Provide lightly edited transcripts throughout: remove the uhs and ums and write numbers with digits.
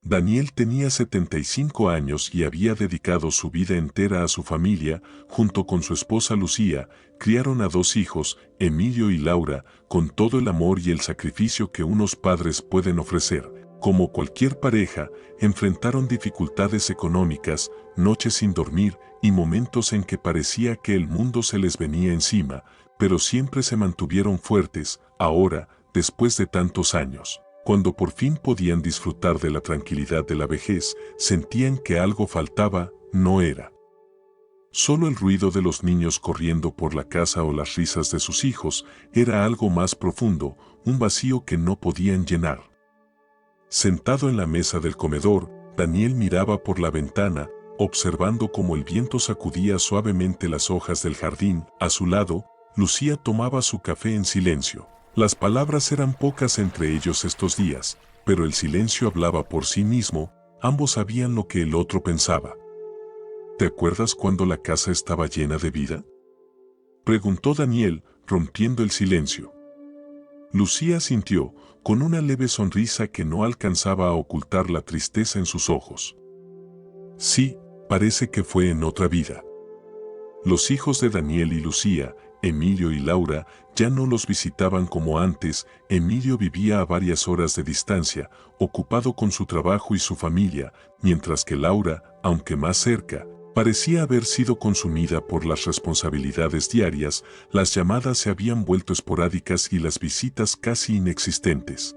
Daniel tenía 75 años y había dedicado su vida entera a su familia. Junto con su esposa Lucía, criaron a 2 hijos, Emilio y Laura, con todo el amor y el sacrificio que unos padres pueden ofrecer. Como cualquier pareja, enfrentaron dificultades económicas, noches sin dormir y momentos en que parecía que el mundo se les venía encima, pero siempre se mantuvieron fuertes. Ahora, después de tantos años, cuando por fin podían disfrutar de la tranquilidad de la vejez, sentían que algo faltaba. No era solo el ruido de los niños corriendo por la casa o las risas de sus hijos, era algo más profundo, un vacío que no podían llenar. Sentado en la mesa del comedor, Daniel miraba por la ventana, observando cómo el viento sacudía suavemente las hojas del jardín. A su lado, Lucía tomaba su café en silencio. Las palabras eran pocas entre ellos estos días, pero el silencio hablaba por sí mismo. Ambos sabían lo que el otro pensaba. ¿Te acuerdas cuando la casa estaba llena de vida?, preguntó Daniel, rompiendo el silencio. Lucía asintió, con una leve sonrisa que no alcanzaba a ocultar la tristeza en sus ojos. Sí, parece que fue en otra vida. Los hijos de Daniel y Lucía, Emilio y Laura, ya no los visitaban como antes. Emilio vivía a varias horas de distancia, ocupado con su trabajo y su familia, mientras que Laura, aunque más cerca, parecía haber sido consumida por las responsabilidades diarias. Las llamadas se habían vuelto esporádicas y las visitas casi inexistentes.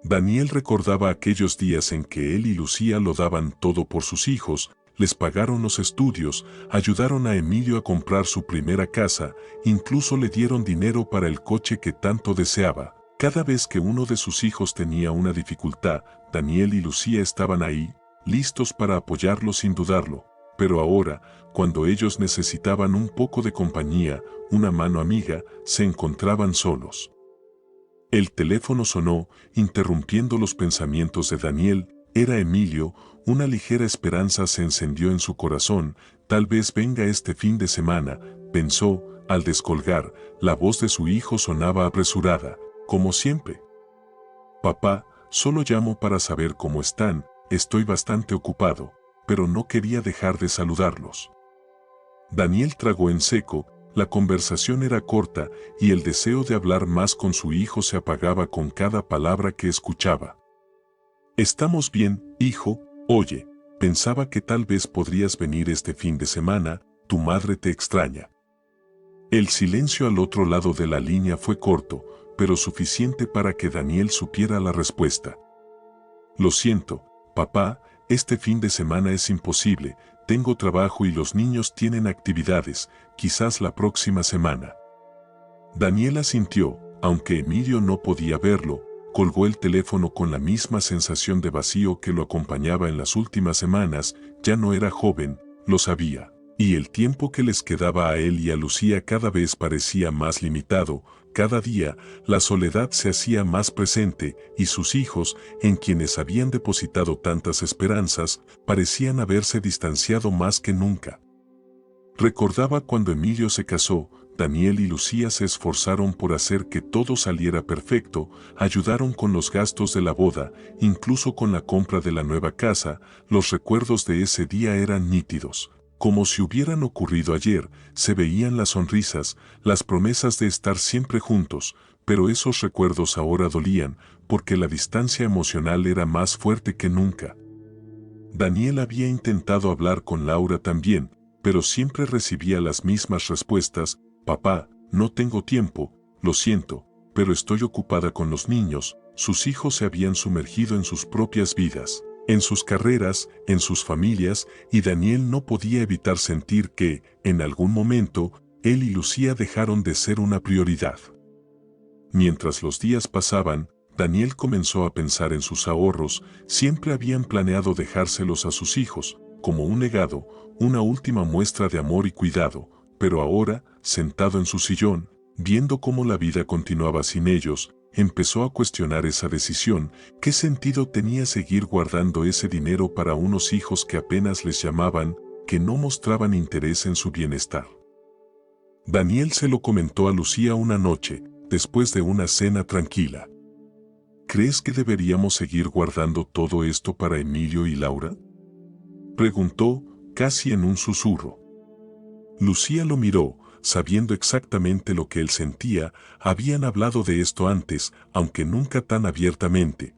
Daniel recordaba aquellos días en que él y Lucía lo daban todo por sus hijos, les pagaron los estudios, ayudaron a Emilio a comprar su primera casa, incluso le dieron dinero para el coche que tanto deseaba. Cada vez que uno de sus hijos tenía una dificultad, Daniel y Lucía estaban ahí, listos para apoyarlo sin dudarlo. Pero ahora, cuando ellos necesitaban un poco de compañía, una mano amiga, se encontraban solos. El teléfono sonó, interrumpiendo los pensamientos de Daniel. Era Emilio. Una ligera esperanza se encendió en su corazón. Tal vez venga este fin de semana, pensó. Al descolgar, la voz de su hijo sonaba apresurada, como siempre. Papá, solo llamo para saber cómo están, estoy bastante ocupado, pero no quería dejar de saludarlos. Daniel tragó en seco. La conversación era corta y el deseo de hablar más con su hijo se apagaba con cada palabra que escuchaba. Estamos bien, hijo. Oye, pensaba que tal vez podrías venir este fin de semana, tu madre te extraña. El silencio al otro lado de la línea fue corto, pero suficiente para que Daniel supiera la respuesta. Lo siento, papá, este fin de semana es imposible, tengo trabajo y los niños tienen actividades, quizás la próxima semana. Daniel asintió, aunque Emilio no podía verlo. Colgó el teléfono con la misma sensación de vacío que lo acompañaba en las últimas semanas. Ya no era joven, lo sabía, y el tiempo que les quedaba a él y a Lucía cada vez parecía más limitado. Cada día, la soledad se hacía más presente y sus hijos, en quienes habían depositado tantas esperanzas, parecían haberse distanciado más que nunca. Recordaba cuando Emilio se casó. Daniel y Lucía se esforzaron por hacer que todo saliera perfecto, ayudaron con los gastos de la boda, incluso con la compra de la nueva casa. Los recuerdos de ese día eran nítidos, como si hubieran ocurrido ayer. Se veían las sonrisas, las promesas de estar siempre juntos, pero esos recuerdos ahora dolían, porque la distancia emocional era más fuerte que nunca. Daniel había intentado hablar con Laura también, pero siempre recibía las mismas respuestas. Papá, no tengo tiempo, lo siento, pero estoy ocupada con los niños. Sus hijos se habían sumergido en sus propias vidas, en sus carreras, en sus familias, y Daniel no podía evitar sentir que, en algún momento, él y Lucía dejaron de ser una prioridad. Mientras los días pasaban, Daniel comenzó a pensar en sus ahorros. Siempre habían planeado dejárselos a sus hijos, como un legado, una última muestra de amor y cuidado. Pero ahora, sentado en su sillón, viendo cómo la vida continuaba sin ellos, empezó a cuestionar esa decisión. ¿Qué sentido tenía seguir guardando ese dinero para unos hijos que apenas les llamaban, que no mostraban interés en su bienestar? Daniel se lo comentó a Lucía una noche, después de una cena tranquila. ¿Crees que deberíamos seguir guardando todo esto para Emilio y Laura?, preguntó, casi en un susurro. Lucía lo miró, sabiendo exactamente lo que él sentía. Habían hablado de esto antes, aunque nunca tan abiertamente.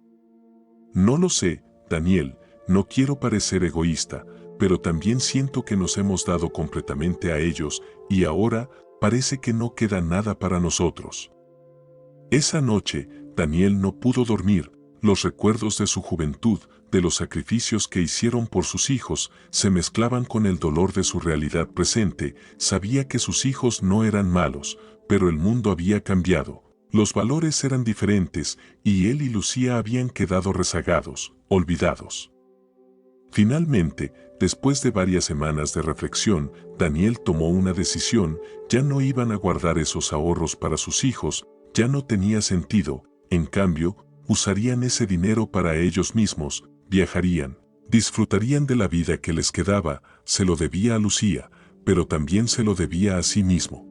No lo sé, Daniel, no quiero parecer egoísta, pero también siento que nos hemos dado completamente a ellos, y ahora parece que no queda nada para nosotros. Esa noche, Daniel no pudo dormir. Los recuerdos de su juventud, de los sacrificios que hicieron por sus hijos, se mezclaban con el dolor de su realidad presente. Sabía que sus hijos no eran malos, pero el mundo había cambiado. Los valores eran diferentes, y él y Lucía habían quedado rezagados, olvidados. Finalmente, después de varias semanas de reflexión, Daniel tomó una decisión. Ya no iban a guardar esos ahorros para sus hijos, ya no tenía sentido. En cambio, usarían ese dinero para ellos mismos, viajarían, disfrutarían de la vida que les quedaba. Se lo debía a Lucía, pero también se lo debía a sí mismo.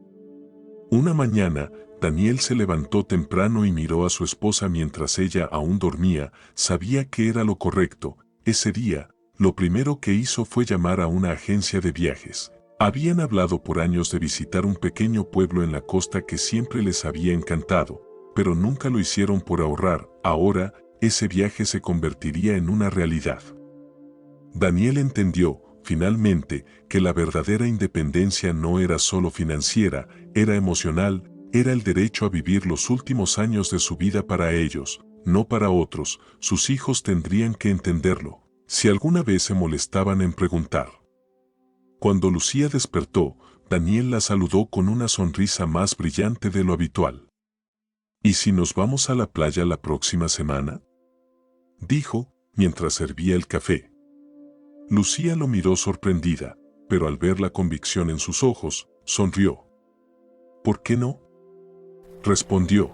Una mañana, Daniel se levantó temprano y miró a su esposa mientras ella aún dormía. Sabía que era lo correcto. Ese día, lo primero que hizo fue llamar a una agencia de viajes. Habían hablado por años de visitar un pequeño pueblo en la costa que siempre les había encantado, pero nunca lo hicieron por ahorrar. Ahora, ese viaje se convertiría en una realidad. Daniel entendió, finalmente, que la verdadera independencia no era solo financiera, era emocional. Era el derecho a vivir los últimos años de su vida para ellos, no para otros. Sus hijos tendrían que entenderlo, si alguna vez se molestaban en preguntar. Cuando Lucía despertó, Daniel la saludó con una sonrisa más brillante de lo habitual. ¿Y si nos vamos a la playa la próxima semana?, dijo, mientras servía el café. Lucía lo miró sorprendida, pero al ver la convicción en sus ojos, sonrió. ¿Por qué no?, respondió.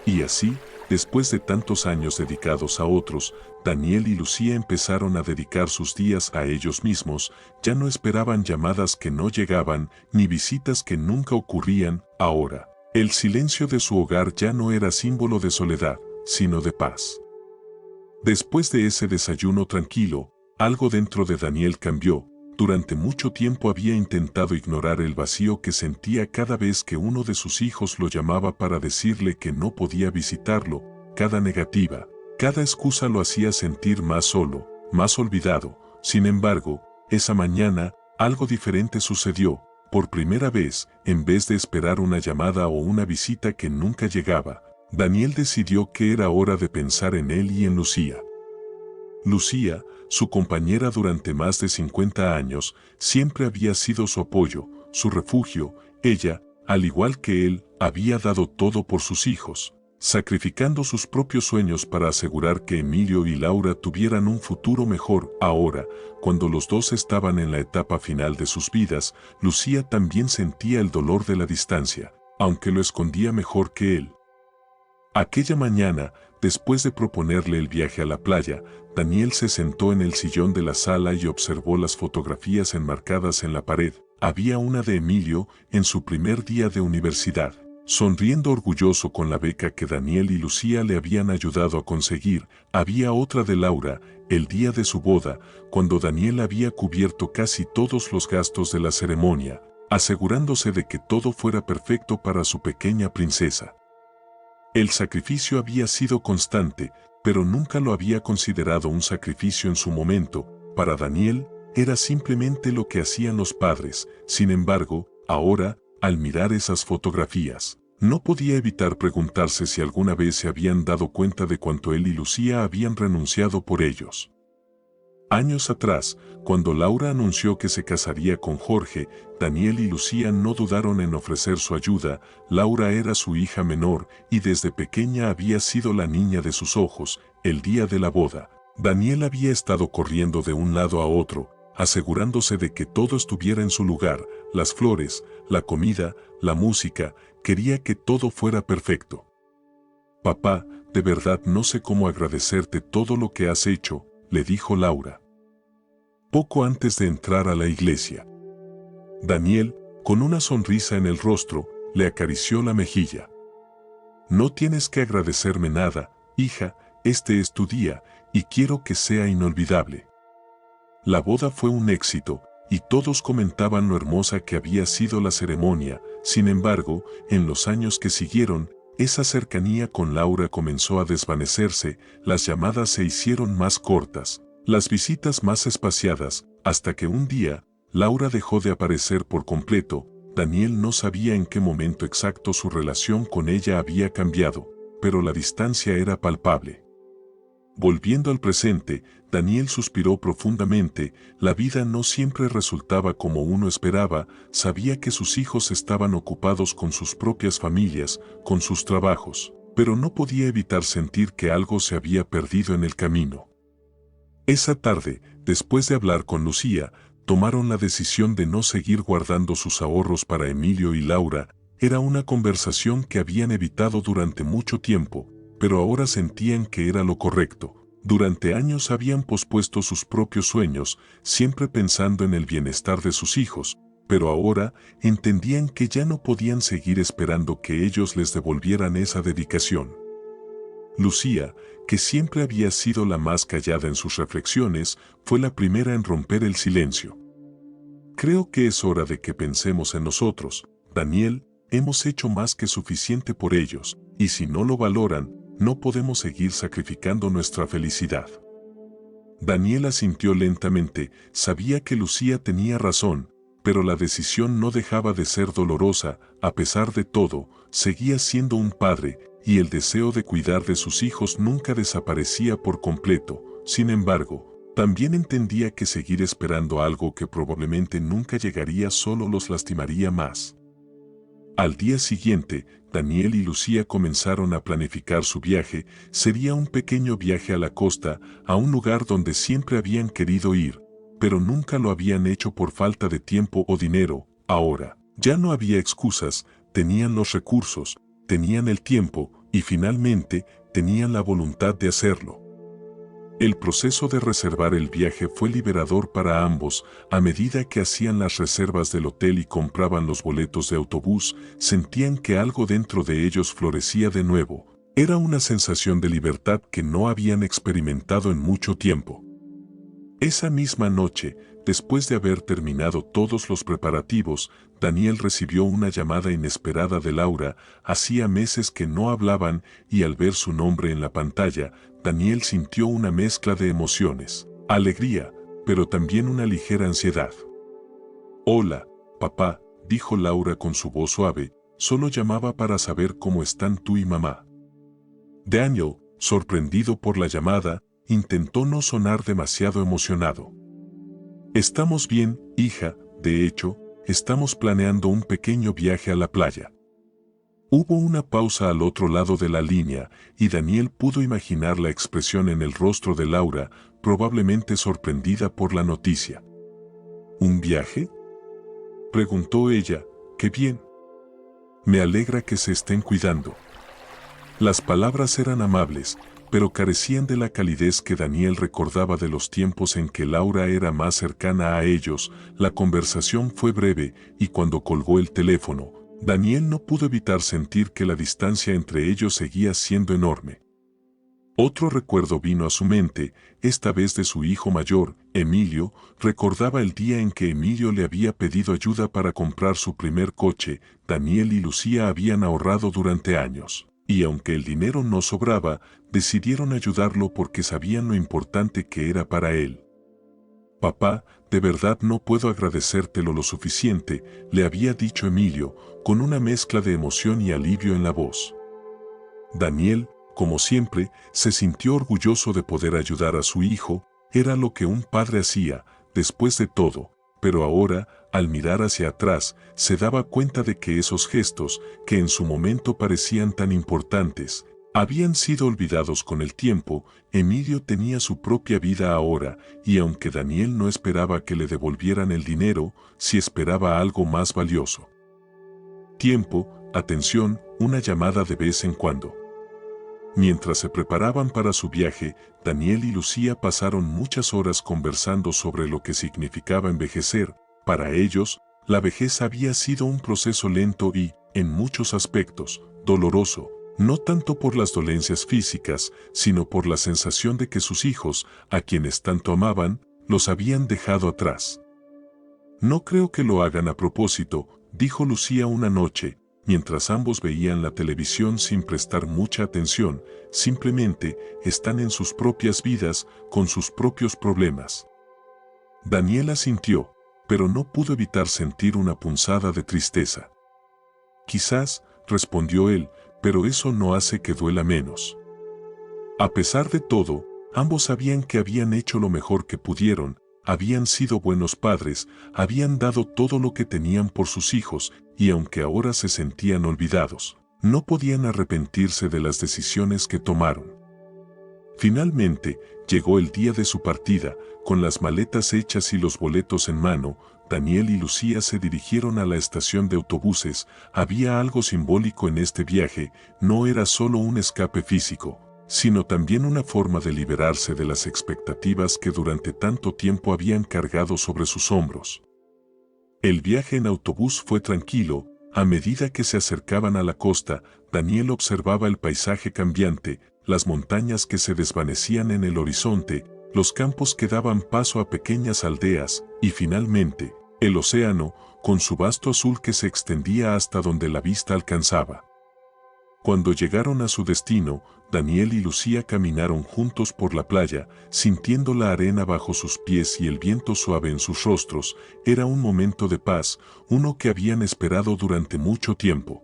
Y así, después de tantos años dedicados a otros, Daniel y Lucía empezaron a dedicar sus días a ellos mismos. Ya no esperaban llamadas que no llegaban, ni visitas que nunca ocurrían. Ahora, el silencio de su hogar ya no era símbolo de soledad, sino de paz. Después de ese desayuno tranquilo, algo dentro de Daniel cambió. Durante mucho tiempo había intentado ignorar el vacío que sentía cada vez que uno de sus hijos lo llamaba para decirle que no podía visitarlo. Cada negativa, cada excusa lo hacía sentir más solo, más olvidado. Sin embargo, esa mañana, algo diferente sucedió. Por primera vez, en vez de esperar una llamada o una visita que nunca llegaba, Daniel decidió que era hora de pensar en él y en Lucía. Lucía, su compañera durante más de 50 años, siempre había sido su apoyo, su refugio. Ella, al igual que él, había dado todo por sus hijos, sacrificando sus propios sueños para asegurar que Emilio y Laura tuvieran un futuro mejor. Ahora, cuando los dos estaban en la etapa final de sus vidas, Lucía también sentía el dolor de la distancia, aunque lo escondía mejor que él. Aquella mañana, después de proponerle el viaje a la playa, Daniel se sentó en el sillón de la sala y observó las fotografías enmarcadas en la pared. Había una de Emilio, en su primer día de universidad, sonriendo orgulloso con la beca que Daniel y Lucía le habían ayudado a conseguir. Había otra de Laura, el día de su boda, cuando Daniel había cubierto casi todos los gastos de la ceremonia, asegurándose de que todo fuera perfecto para su pequeña princesa. El sacrificio había sido constante, pero nunca lo había considerado un sacrificio en su momento. Para Daniel, era simplemente lo que hacían los padres. Sin embargo, ahora, al mirar esas fotografías, no podía evitar preguntarse si alguna vez se habían dado cuenta de cuánto él y Lucía habían renunciado por ellos. Años atrás, cuando Laura anunció que se casaría con Jorge, Daniel y Lucía no dudaron en ofrecer su ayuda. Laura era su hija menor y desde pequeña había sido la niña de sus ojos. El día de la boda, Daniel había estado corriendo de un lado a otro, asegurándose de que todo estuviera en su lugar, las flores, la comida, la música. Quería que todo fuera perfecto. «Papá, de verdad no sé cómo agradecerte todo lo que has hecho», le dijo Laura, poco antes de entrar a la iglesia. Daniel, con una sonrisa en el rostro, le acarició la mejilla. «No tienes que agradecerme nada», Hija, este es tu día, y quiero que sea inolvidable. La boda fue un éxito, y todos comentaban lo hermosa que había sido la ceremonia. Sin embargo, en los años que siguieron, esa cercanía con Laura comenzó a desvanecerse, las llamadas se hicieron más cortas, las visitas más espaciadas, hasta que un día, Laura dejó de aparecer por completo. Daniel no sabía en qué momento exacto su relación con ella había cambiado, pero la distancia era palpable. Volviendo al presente, Daniel suspiró profundamente. La vida no siempre resultaba como uno esperaba. Sabía que sus hijos estaban ocupados con sus propias familias, con sus trabajos, pero no podía evitar sentir que algo se había perdido en el camino. Esa tarde, después de hablar con Lucía, tomaron la decisión de no seguir guardando sus ahorros para Emilio y Laura. Era una conversación que habían evitado durante mucho tiempo, pero ahora sentían que era lo correcto. Durante años habían pospuesto sus propios sueños, siempre pensando en el bienestar de sus hijos, pero ahora entendían que ya no podían seguir esperando que ellos les devolvieran esa dedicación. Lucía, que siempre había sido la más callada en sus reflexiones, fue la primera en romper el silencio. Creo que es hora de que pensemos en nosotros, Daniel. Hemos hecho más que suficiente por ellos, y si no lo valoran, no podemos seguir sacrificando nuestra felicidad. Daniel asintió lentamente. Sabía que Lucía tenía razón, pero la decisión no dejaba de ser dolorosa. A pesar de todo, seguía siendo un padre, y el deseo de cuidar de sus hijos nunca desaparecía por completo. Sin embargo, también entendía que seguir esperando algo que probablemente nunca llegaría solo los lastimaría más. Al día siguiente, Daniel y Lucía comenzaron a planificar su viaje. Sería un pequeño viaje a la costa, a un lugar donde siempre habían querido ir, pero nunca lo habían hecho por falta de tiempo o dinero. Ahora, ya no había excusas, tenían los recursos, tenían el tiempo y finalmente tenían la voluntad de hacerlo. El proceso de reservar el viaje fue liberador para ambos. A medida que hacían las reservas del hotel y compraban los boletos de autobús, sentían que algo dentro de ellos florecía de nuevo. Era una sensación de libertad que no habían experimentado en mucho tiempo. Esa misma noche, después de haber terminado todos los preparativos, Daniel recibió una llamada inesperada de Laura. Hacía meses que no hablaban y al ver su nombre en la pantalla, Daniel sintió una mezcla de emociones, alegría, pero también una ligera ansiedad. «Hola, papá», dijo Laura con su voz suave, «solo llamaba para saber cómo están tú y mamá». Daniel, sorprendido por la llamada, intentó no sonar demasiado emocionado. «Estamos bien, hija, de hecho, estamos planeando un pequeño viaje a la playa». Hubo una pausa al otro lado de la línea, y Daniel pudo imaginar la expresión en el rostro de Laura, probablemente sorprendida por la noticia. «¿Un viaje?», preguntó ella. «Qué bien. Me alegra que se estén cuidando». Las palabras eran amables, pero carecían de la calidez que Daniel recordaba de los tiempos en que Laura era más cercana a ellos. La conversación fue breve, y cuando colgó el teléfono, Daniel no pudo evitar sentir que la distancia entre ellos seguía siendo enorme. Otro recuerdo vino a su mente, esta vez de su hijo mayor, Emilio. Recordaba el día en que Emilio le había pedido ayuda para comprar su primer coche. Daniel y Lucía habían ahorrado durante años, y aunque el dinero no sobraba, decidieron ayudarlo porque sabían lo importante que era para él. «Papá, de verdad no puedo agradecértelo lo suficiente», le había dicho Emilio, con una mezcla de emoción y alivio en la voz. Daniel, como siempre, se sintió orgulloso de poder ayudar a su hijo. Era lo que un padre hacía, después de todo, pero ahora, al mirar hacia atrás, se daba cuenta de que esos gestos, que en su momento parecían tan importantes, habían sido olvidados con el tiempo. Emilio tenía su propia vida ahora, y aunque Daniel no esperaba que le devolvieran el dinero, sí esperaba algo más valioso. Tiempo, atención, una llamada de vez en cuando. Mientras se preparaban para su viaje, Daniel y Lucía pasaron muchas horas conversando sobre lo que significaba envejecer. Para ellos, la vejez había sido un proceso lento y, en muchos aspectos, doloroso. no tanto por las dolencias físicas, sino por la sensación de que sus hijos, a quienes tanto amaban, los habían dejado atrás. No creo que lo hagan a propósito, dijo Lucía una noche, mientras ambos veían la televisión sin prestar mucha atención, simplemente están en sus propias vidas, con sus propios problemas. Daniel asintió, pero no pudo evitar sentir una punzada de tristeza. Quizás, respondió él, pero eso no hace que duela menos. A pesar de todo, ambos sabían que habían hecho lo mejor que pudieron, habían sido buenos padres, habían dado todo lo que tenían por sus hijos, y aunque ahora se sentían olvidados, no podían arrepentirse de las decisiones que tomaron. Finalmente, llegó el día de su partida, con las maletas hechas y los boletos en mano. Daniel y Lucía se dirigieron a la estación de autobuses. Había algo simbólico en este viaje, no era solo un escape físico, sino también una forma de liberarse de las expectativas que durante tanto tiempo habían cargado sobre sus hombros. El viaje en autobús fue tranquilo. A medida que se acercaban a la costa, Daniel observaba el paisaje cambiante, las montañas que se desvanecían en el horizonte, los campos que daban paso a pequeñas aldeas, y finalmente, el océano, con su vasto azul que se extendía hasta donde la vista alcanzaba. Cuando llegaron a su destino, Daniel y Lucía caminaron juntos por la playa, sintiendo la arena bajo sus pies y el viento suave en sus rostros. Era un momento de paz, uno que habían esperado durante mucho tiempo.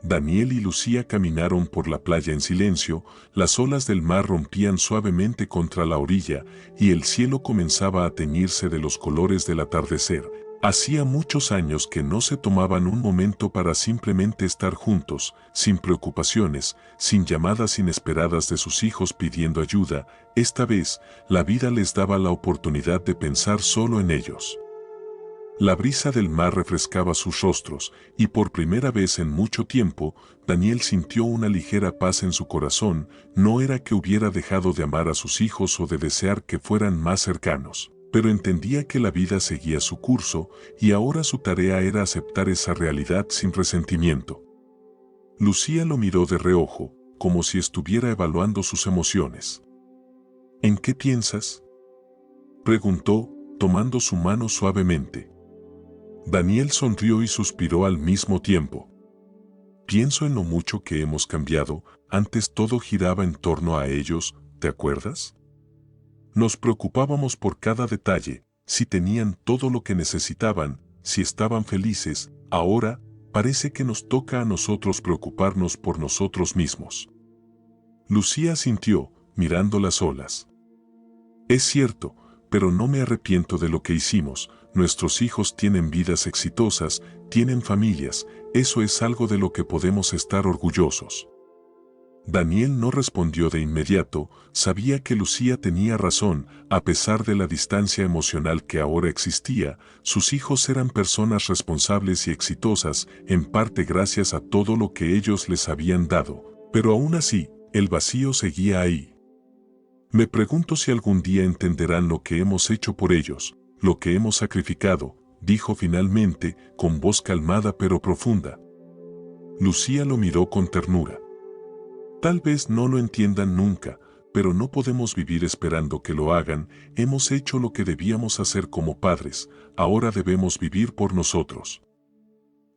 Daniel y Lucía caminaron por la playa en silencio, las olas del mar rompían suavemente contra la orilla y el cielo comenzaba a teñirse de los colores del atardecer. Hacía muchos años que no se tomaban un momento para simplemente estar juntos, sin preocupaciones, sin llamadas inesperadas de sus hijos pidiendo ayuda. Esta vez, la vida les daba la oportunidad de pensar solo en ellos. La brisa del mar refrescaba sus rostros, y por primera vez en mucho tiempo, Daniel sintió una ligera paz en su corazón. No era que hubiera dejado de amar a sus hijos o de desear que fueran más cercanos, pero entendía que la vida seguía su curso, y ahora su tarea era aceptar esa realidad sin resentimiento. Lucía lo miró de reojo, como si estuviera evaluando sus emociones. ¿En qué piensas?, preguntó, tomando su mano suavemente. Daniel sonrió y suspiró al mismo tiempo. Pienso en lo mucho que hemos cambiado. Antes todo giraba en torno a ellos, ¿te acuerdas? Nos preocupábamos por cada detalle, si tenían todo lo que necesitaban, si estaban felices. Ahora, parece que nos toca a nosotros preocuparnos por nosotros mismos. Lucía asintió, mirando las olas. Es cierto, pero no me arrepiento de lo que hicimos. Nuestros hijos tienen vidas exitosas, tienen familias, eso es algo de lo que podemos estar orgullosos. Daniel no respondió de inmediato, sabía que Lucía tenía razón. A pesar de la distancia emocional que ahora existía, sus hijos eran personas responsables y exitosas, en parte gracias a todo lo que ellos les habían dado, pero aún así, el vacío seguía ahí. Me pregunto si algún día entenderán lo que hemos hecho por ellos, lo que hemos sacrificado, dijo finalmente, con voz calmada pero profunda. Lucía lo miró con ternura. Tal vez no lo entiendan nunca, pero no podemos vivir esperando que lo hagan. Hemos hecho lo que debíamos hacer como padres, ahora debemos vivir por nosotros.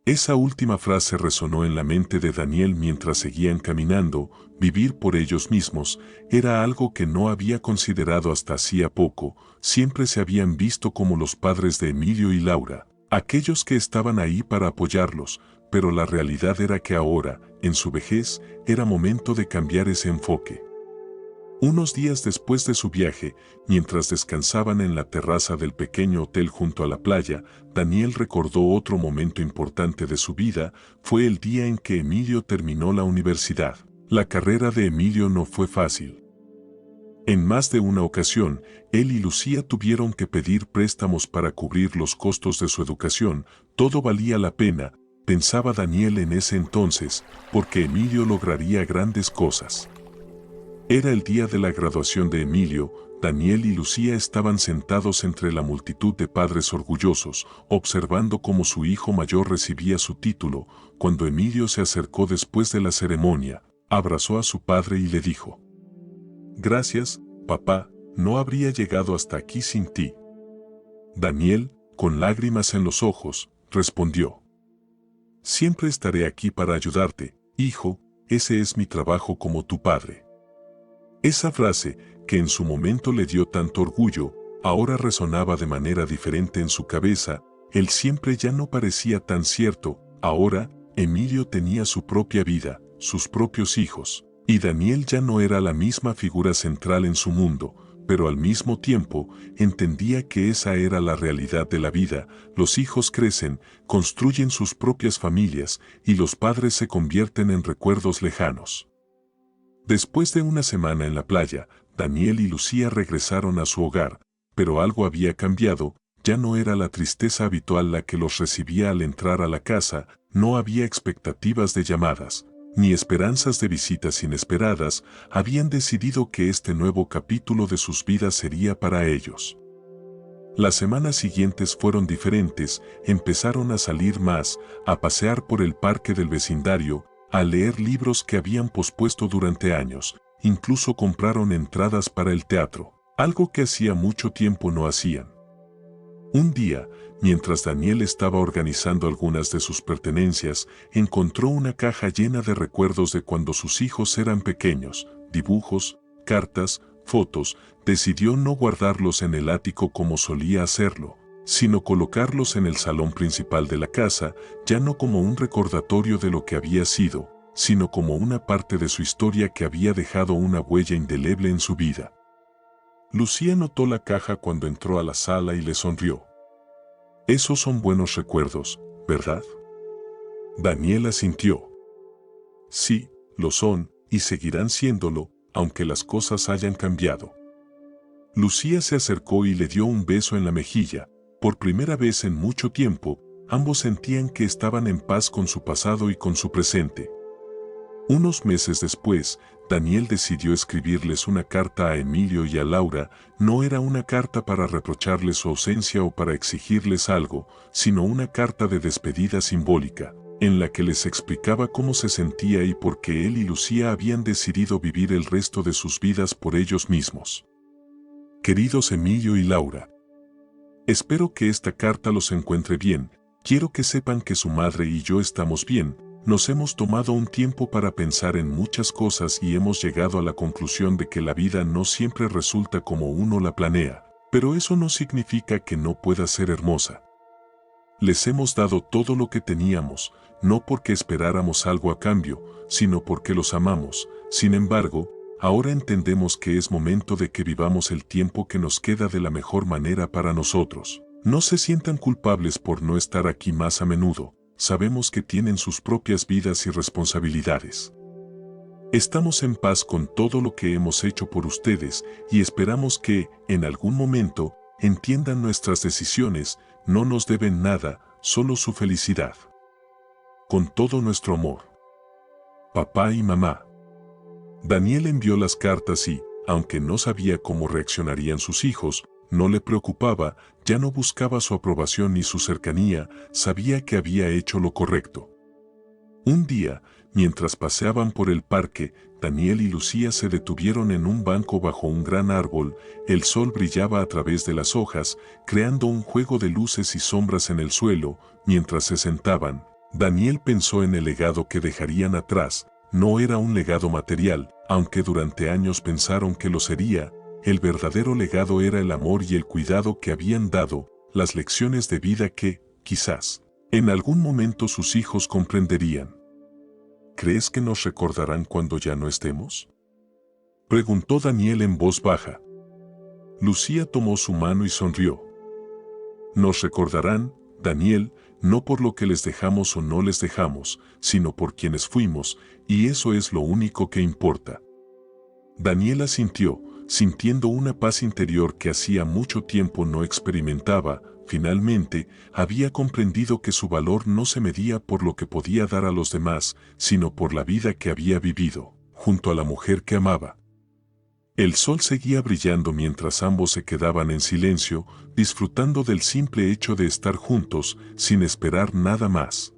Esa última frase resonó en la mente de Daniel mientras seguían caminando. Vivir por ellos mismos era algo que no había considerado hasta hacía poco. Siempre se habían visto como los padres de Emilio y Laura, aquellos que estaban ahí para apoyarlos, pero la realidad era que ahora, en su vejez, era momento de cambiar ese enfoque. Unos días después de su viaje, mientras descansaban en la terraza del pequeño hotel junto a la playa, Daniel recordó otro momento importante de su vida. Fue el día en que Emilio terminó la universidad. La carrera de Emilio no fue fácil. En más de una ocasión, él y Lucía tuvieron que pedir préstamos para cubrir los costos de su educación. Todo valía la pena, pensaba Daniel en ese entonces, porque Emilio lograría grandes cosas. Era el día de la graduación de Emilio. Daniel y Lucía estaban sentados entre la multitud de padres orgullosos, observando cómo su hijo mayor recibía su título, cuando Emilio se acercó después de la ceremonia, abrazó a su padre y le dijo: «Gracias, papá, no habría llegado hasta aquí sin ti». Daniel, con lágrimas en los ojos, respondió: «Siempre estaré aquí para ayudarte, hijo, ese es mi trabajo como tu padre». Esa frase, que en su momento le dio tanto orgullo, ahora resonaba de manera diferente en su cabeza. El siempre ya no parecía tan cierto. Ahora, Emilio tenía su propia vida, sus propios hijos, y Daniel ya no era la misma figura central en su mundo, pero al mismo tiempo entendía que esa era la realidad de la vida. Los hijos crecen, construyen sus propias familias, y los padres se convierten en recuerdos lejanos. Después de una semana en la playa, Daniel y Lucía regresaron a su hogar, pero algo había cambiado. Ya no era la tristeza habitual la que los recibía al entrar a la casa, no había expectativas de llamadas, ni esperanzas de visitas inesperadas. Habían decidido que este nuevo capítulo de sus vidas sería para ellos. Las semanas siguientes fueron diferentes. Empezaron a salir más, a pasear por el parque del vecindario, a leer libros que habían pospuesto durante años. Incluso compraron entradas para el teatro, algo que hacía mucho tiempo no hacían. Un día, mientras Daniel estaba organizando algunas de sus pertenencias, encontró una caja llena de recuerdos de cuando sus hijos eran pequeños, dibujos, cartas, fotos. Decidió no guardarlos en el ático como solía hacerlo, sino colocarlos en el salón principal de la casa, ya no como un recordatorio de lo que había sido, sino como una parte de su historia que había dejado una huella indeleble en su vida. Lucía notó la caja cuando entró a la sala y le sonrió. «Esos son buenos recuerdos, ¿verdad?». Daniel asintió. «Sí, lo son, y seguirán siéndolo, aunque las cosas hayan cambiado». Lucía se acercó y le dio un beso en la mejilla. Por primera vez en mucho tiempo, ambos sentían que estaban en paz con su pasado y con su presente. Unos meses después, Daniel decidió escribirles una carta a Emilio y a Laura. No era una carta para reprocharles su ausencia o para exigirles algo, sino una carta de despedida simbólica, en la que les explicaba cómo se sentía y por qué él y Lucía habían decidido vivir el resto de sus vidas por ellos mismos. «Queridos Emilio y Laura, espero que esta carta los encuentre bien. Quiero que sepan que su madre y yo estamos bien. Nos hemos tomado un tiempo para pensar en muchas cosas y hemos llegado a la conclusión de que la vida no siempre resulta como uno la planea, pero eso no significa que no pueda ser hermosa. Les hemos dado todo lo que teníamos, no porque esperáramos algo a cambio, sino porque los amamos. Sin embargo, ahora entendemos que es momento de que vivamos el tiempo que nos queda de la mejor manera para nosotros. No se sientan culpables por no estar aquí más a menudo. Sabemos que tienen sus propias vidas y responsabilidades. Estamos en paz con todo lo que hemos hecho por ustedes y esperamos que, en algún momento, entiendan nuestras decisiones. No nos deben nada, solo su felicidad. Con todo nuestro amor. Papá y mamá». Daniel envió las cartas y, aunque no sabía cómo reaccionarían sus hijos, no le preocupaba. Ya no buscaba su aprobación ni su cercanía. Sabía que había hecho lo correcto. Un día, mientras paseaban por el parque, Daniel y Lucía se detuvieron en un banco bajo un gran árbol. El sol brillaba a través de las hojas, creando un juego de luces y sombras en el suelo. Mientras se sentaban, Daniel pensó en el legado que dejarían atrás. No era un legado material, aunque durante años pensaron que lo sería. El verdadero legado era el amor y el cuidado que habían dado, las lecciones de vida que, quizás, en algún momento sus hijos comprenderían. «¿Crees que nos recordarán cuando ya no estemos?», preguntó Daniel en voz baja. Lucía tomó su mano y sonrió. «Nos recordarán, Daniel, no por lo que les dejamos o no les dejamos, sino por quienes fuimos, y eso es lo único que importa». Daniel asintió, sintiendo una paz interior que hacía mucho tiempo no experimentaba. Finalmente, había comprendido que su valor no se medía por lo que podía dar a los demás, sino por la vida que había vivido, junto a la mujer que amaba. El sol seguía brillando mientras ambos se quedaban en silencio, disfrutando del simple hecho de estar juntos, sin esperar nada más.